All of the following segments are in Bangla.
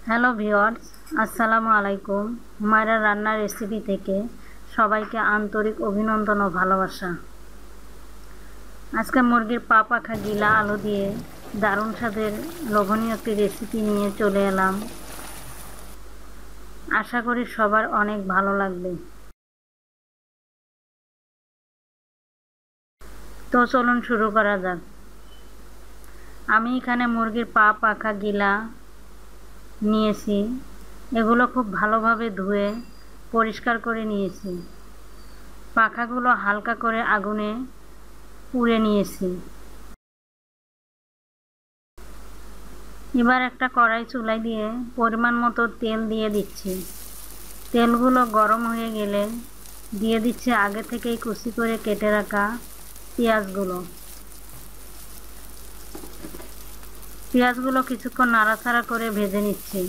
হ্যালো ভিউয়ার্স, আসসালামু আলাইকুম। হুমায়রা রান্নার রেসিপি থেকে সবাইকে আন্তরিক অভিনন্দন ও ভালোবাসা। আজকে মুরগির পা পাখা গিলা আলু দিয়ে দারুণ স্বাদের লোভনীয় একটি রেসিপি নিয়ে চলে এলাম। আশা করি সবার অনেক ভালো লাগবে। তো চলুন শুরু করা যাক। আমি এখানে মুরগির পা পাখা গিলা নিয়েছি। এগুলো খুব ভালোভাবে ধুয়ে পরিষ্কার করে নিয়েছি। পাখাগুলো হালকা করে আগুনে পুড়ে নিয়েছি। এবার একটা কড়াই চুলায় দিয়ে পরিমাণ মতো তেল দিয়ে দিচ্ছি। তেলগুলো গরম হয়ে গেলে দিয়ে দিচ্ছি আগে থেকেই কুচি করে কেটে রাখা পেঁয়াজগুলো। পেঁয়াজগুলো কিছুক্ষণ নাড়াচাড়া করে ভেজে নিচ্ছি।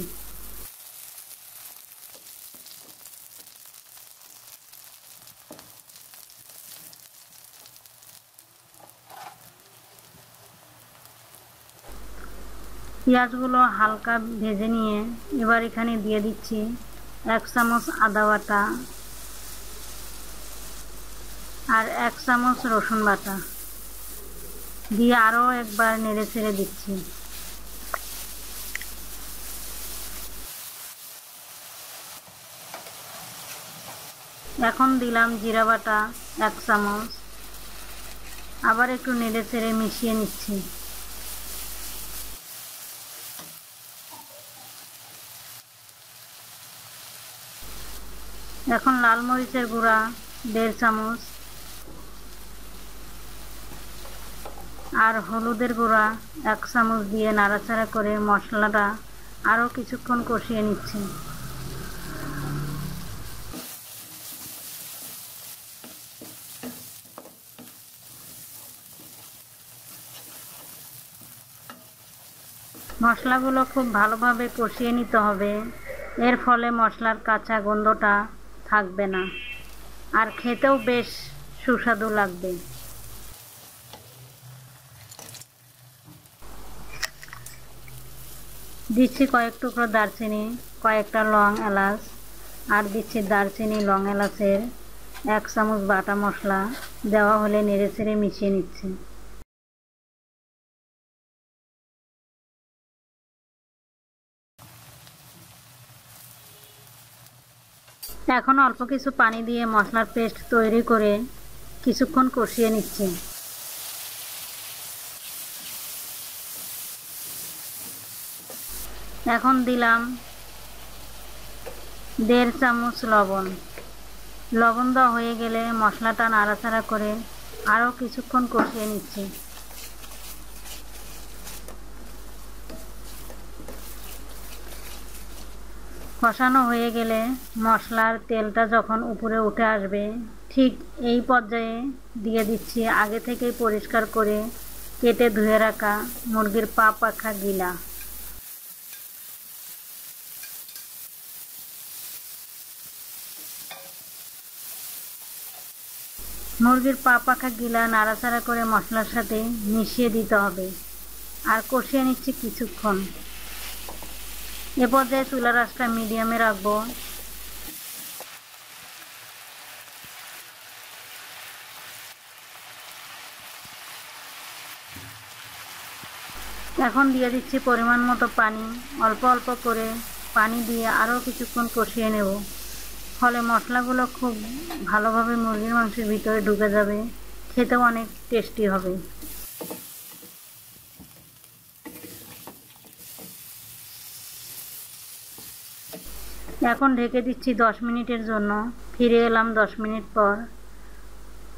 পেঁয়াজগুলো হালকা ভেজে নিয়ে এবার এখানে দিয়ে দিচ্ছি 1 চামচ আদা বাটা আর 1 চামচ রসুন বাটা দিয়ে আরও একবার নেড়ে ছেড়ে দিচ্ছি। এখন দিলাম জিরা বাটা 1 চামচ, আবার একটু নেড়ে ছেড়ে মিশিয়ে নিচ্ছি। এখন লাল মরিচের গুঁড়া 1.5 চামচ আর হলুদের গুঁড়া 1 চামচ দিয়ে নাড়াচাড়া করে মশলাটা আরও কিছুক্ষণ কষিয়ে নিচ্ছি। মশলাগুলো খুব ভালোভাবে কষিয়ে নিতে হবে। এর ফলে মশলার কাঁচা গন্ধটা থাকবে না আর খেতেও বেশ সুস্বাদু লাগবে। দিচ্ছি কয়েক টুকরো দারচিনি, কয়েকটা লং এলাচ আর দিচ্ছি দারচিনি লং এলাচের 1 চামচ বাটা মশলা দেওয়া হলে নেড়ে চেড়ে মিশিয়ে নিচ্ছি। এখন অল্প কিছু পানি দিয়ে মশলার পেস্ট তৈরি করে কিছুক্ষণ কষিয়ে নিচ্ছি। এখন দিলাম 1.5 চামচ লবণ। লবণ দেওয়া হয়ে গেলে মশলাটা নাড়াচাড়া করে আরও কিছুক্ষণ কষিয়ে নিচ্ছি। কষানো হয়ে গেলে মশলার তেলটা যখন উপরে উঠে আসবে ঠিক এই পর্যায়ে দিয়ে দিচ্ছি আগে থেকেই পরিষ্কার করে কেটে ধুয়ে রাখা মুরগির পা পাখা গিলা। মুরগির পা পাখা গিলা নাড়াচাড়া করে মশলার সাথে মিশিয়ে দিতে হবে আর কষিয়ে নিচ্ছি কিছুক্ষণ। এ পর্যায়ে চুলার আঁচটা মিডিয়ামে রাখবো। এখন দিয়ে দিচ্ছি পরিমাণ মতো পানি। অল্প অল্প করে পানি দিয়ে আরও কিছুক্ষণ কষিয়ে নেব, ফলে মশলাগুলো খুব ভালোভাবে মুরগির মাংসের ভিতরে ঢুকে যাবে, খেতেও অনেক টেস্টি হবে। এখন ঢেকে দিচ্ছি 10 মিনিটের জন্য। ফিরে এলাম 10 মিনিট পর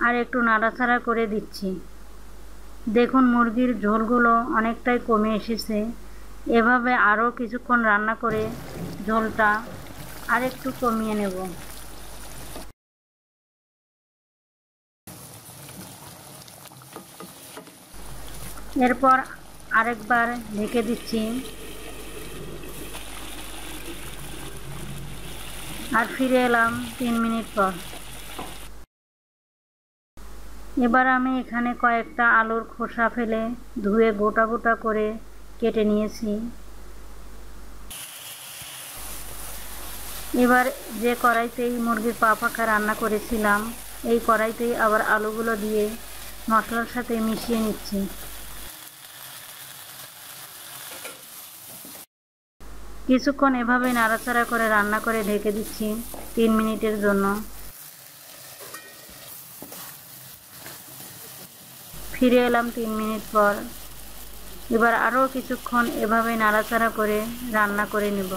আর একটু নাড়াচাড়া করে দিচ্ছি। দেখুন মুরগির ঝোলগুলো অনেকটাই কমে এসেছে। এভাবে আরও কিছুক্ষণ রান্না করে ঝোলটা আর একটু কমিয়ে নেব। এরপর আরেকবার ঢেকে দিচ্ছি আর ফিরে এলাম 3 মিনিট পর। এবার আমি এখানে কয়েকটা আলুর খোসা ফেলে ধুয়ে গোটা গোটা করে কেটে নিয়েছি। এবার যে কড়াইতেই মুরগির পা পাখা রান্না করেছিলাম এই কড়াইতেই আবার আলুগুলো দিয়ে মশলার সাথে মিশিয়ে নিচ্ছি। কিছুক্ষণ এভাবে নাড়াচাড়া করে রান্না করে ঢেকে দিচ্ছি 3 মিনিটের জন্য। ফিরে এলাম 3 মিনিট পর। এবার আরও কিছুক্ষণ এভাবে নাড়াচাড়া করে রান্না করে নেব।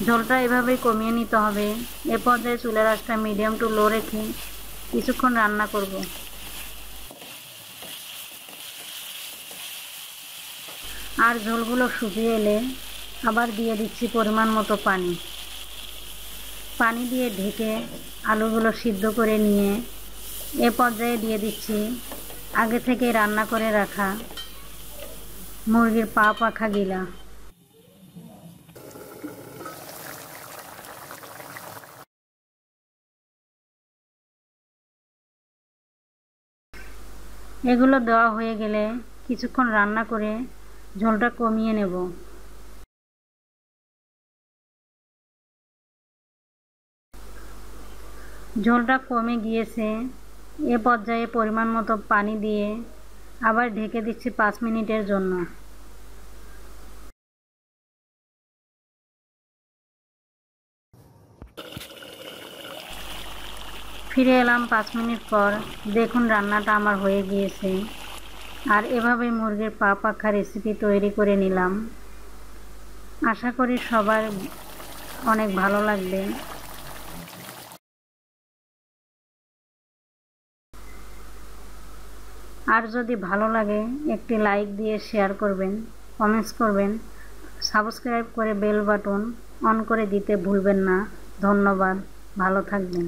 ঝোলটা এভাবেই কমিয়ে নিতে হবে। এ পর্যায়ে চুলার আঁচটা মিডিয়াম টু লো রেখে কিছুক্ষণ রান্না করব। আর ঝোলগুলো শুকিয়ে এলে আবার দিয়ে দিচ্ছি পরিমাণ মতো পানি। পানি দিয়ে ঢেকে আলুগুলো সিদ্ধ করে নিয়ে এ পর্যায়ে দিয়ে দিচ্ছি আগে থেকে রান্না করে রাখা মুরগির পা পাখা গিলা। এগুলো দেওয়া হয়ে গেলে কিছুক্ষণ রান্না করে ঝোলটা কমিয়ে নেব। ঝোলটা কমে গিয়েছে। এ পর্যায়ে পরিমাণ মতো পানি দিয়ে আবার ঢেকে দিচ্ছি 5 মিনিটের জন্য। ফিরে এলাম 5 মিনিট পর। দেখুন রান্নাটা আমার হয়ে গিয়েছে। আর এভাবে মুরগির পা পাখা রেসিপি তৈরি করে নিলাম। আশা করি সবার অনেক ভালো লাগবে। আর যদি ভালো লাগে একটি লাইক দিয়ে শেয়ার করবেন, কমেন্টস করবেন, সাবস্ক্রাইব করে বেল বাটন অন করে দিতে ভুলবেন না। ধন্যবাদ, ভালো থাকবেন।